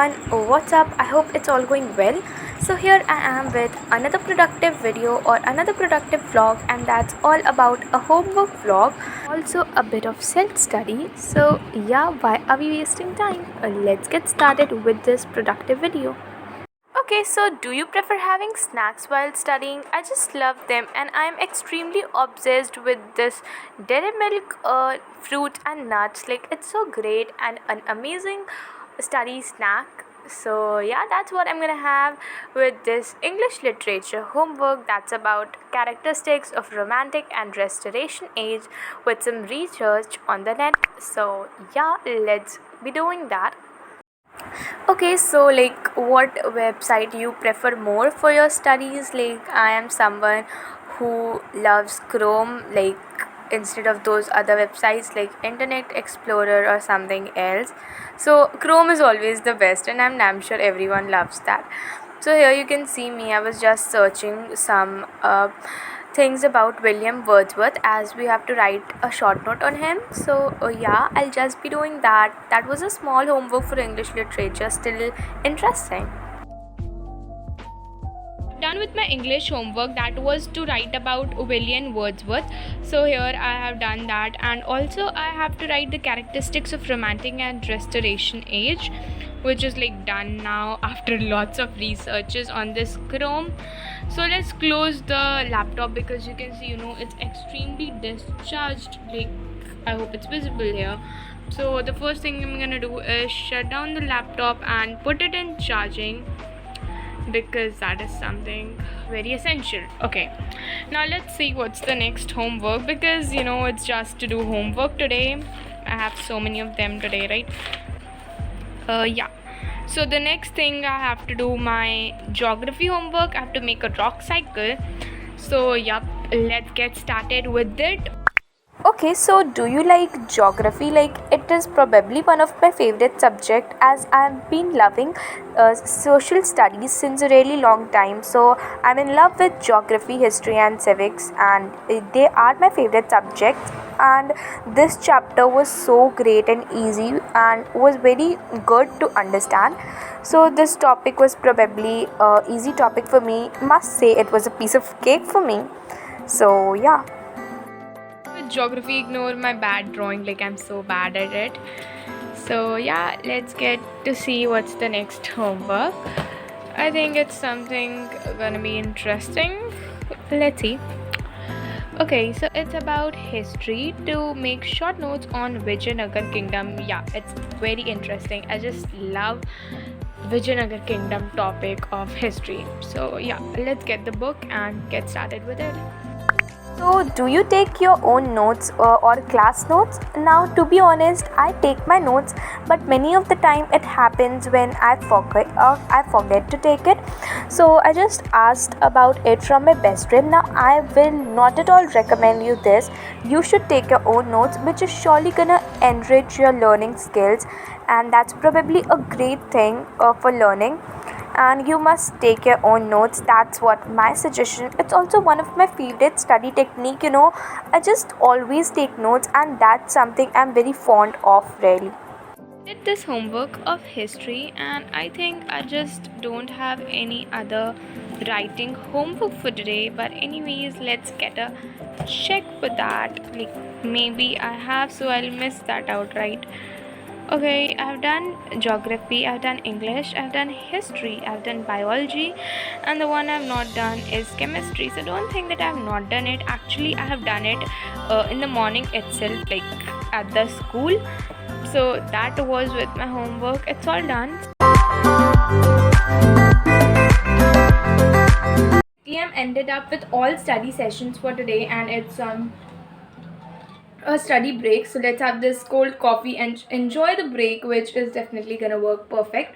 everyone, what's up? I hope it's all going well. So here I am with another productive video or another productive vlog, and that's all about a homework vlog, also a bit of self-study. So yeah, why are we wasting time? Let's get started with this productive video. Okay, so do you prefer having snacks while studying? I just love them, and I am extremely obsessed with this dairy milk, fruit, and nuts. Like, it's so great and an amazing study snack. So, yeah, that's what I'm gonna have with this English literature homework that's about characteristics of Romantic and Restoration age with some research on the net. So, yeah, let's be doing that. Okay, so like what website you prefer more for your studies? Like I am someone who loves Chrome, like instead of those other websites like Internet Explorer or something else. So Chrome is always the best, and I'm sure everyone loves that. So here you can see me. I was just searching some things about William Wordsworth, as we have to write a short note on him. So yeah, I'll just be doing that. That was a small homework for English literature, still interesting. Done with my English homework, that was to write about William Wordsworth. So here I have done that, and also I have to write the characteristics of Romantic and Restoration age, which is like done now after lots of researches on this Chrome. So let's close the laptop because you can see, it's extremely discharged. Like, I hope it's visible here. So the first thing I'm gonna do is shut down the laptop and put it in charging, because that is something very essential. Okay, now let's see what's the next homework, because it's just to do homework today. I have so many of them today, right? Yeah, so the next thing, I have to do my geography homework. I have to make a rock cycle. So yep, let's get started with it. Okay, so do you like geography? Like, it is probably one of my favorite subject, as I've been loving social studies since a really long time. So I'm in love with geography, history, and civics, and they are my favorite subjects. And this chapter was so great and easy, and was very good to understand. So this topic was probably a easy topic for me. Must say it was a piece of cake for me. So yeah. Geography, ignore my bad drawing, like I'm so bad at it. So yeah, let's get to see what's the next homework. I think it's something gonna be interesting. Let's see. Okay, so it's about history, to make short notes on Vijayanagar kingdom. Yeah, it's very interesting. I just love Vijayanagar kingdom topic of history. So yeah, let's get the book and get started with it. So, do you take your own notes or class notes? Now, to be honest, I take my notes, but many of the time it happens when I forget to take it. So, I just asked about it from my best friend. Now, I will not at all recommend you this. You should take your own notes, which is surely gonna enrich your learning skills, and that's probably a great thing for learning. And you must take your own notes. That's what my suggestion. It's also one of my favorite study technique. I just always take notes, and that's something I'm very fond of, really. Did this homework of history, and I think I just don't have any other writing homework for today. But anyways, let's get a check for that. Like, maybe I have, so I'll miss that out, right? Okay, I've done geography, I've done English, I've done history, I've done biology, and the one I've not done is chemistry. So don't think that I've not done it. Actually, I have done it in the morning itself, like at the school. So that was with my homework. It's all done. I'm ended up with all study sessions for today, and it's a study break. So let's have this cold coffee and enjoy the break, which is definitely gonna work perfect.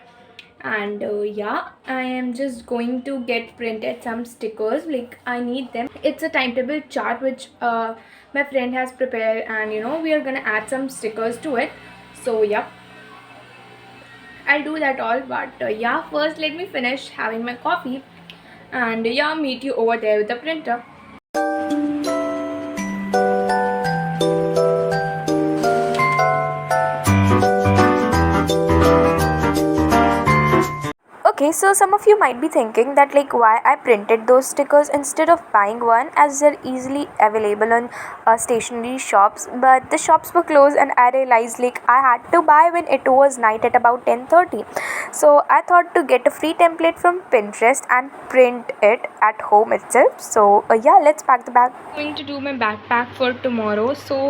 And yeah, I am just going to get printed some stickers, like I need them. It's a timetable chart which my friend has prepared, and we are gonna add some stickers to it. So yeah, I'll do that all. But yeah, first let me finish having my coffee, and yeah, meet you over there with the printer. So some of you might be thinking that like why I printed those stickers instead of buying one, as they're easily available on stationery shops, but the shops were closed and I realized like I had to buy when it was night at about 10:30. So I thought to get a free template from Pinterest and print it at home itself. So yeah, let's pack the bag. Going to do my backpack for tomorrow. So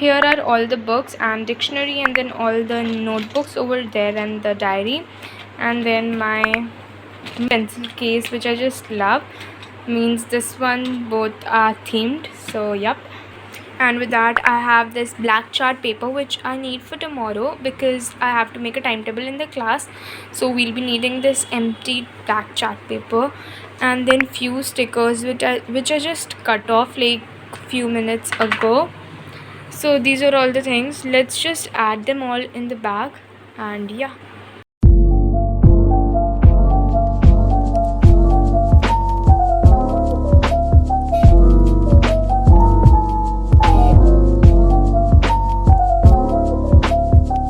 here are all the books and dictionary, and then all the notebooks over there, and the diary, and then my pencil case, which I just love. Means this one both are themed. So yep. And with that, I have this black chart paper which I need for tomorrow because I have to make a timetable in the class. So we'll be needing this empty black chart paper, and then few stickers which I just cut off like few minutes ago. So these are all the things. Let's just add them all in the bag, and yeah.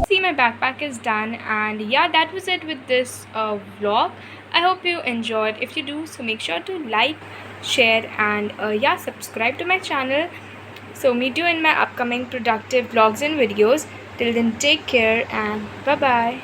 See, my backpack is done, and yeah, that was it with this vlog. I hope you enjoyed. If you do, so make sure to like, share, and yeah, subscribe to my channel. So meet you in my upcoming productive vlogs and videos. Till then, take care and bye bye.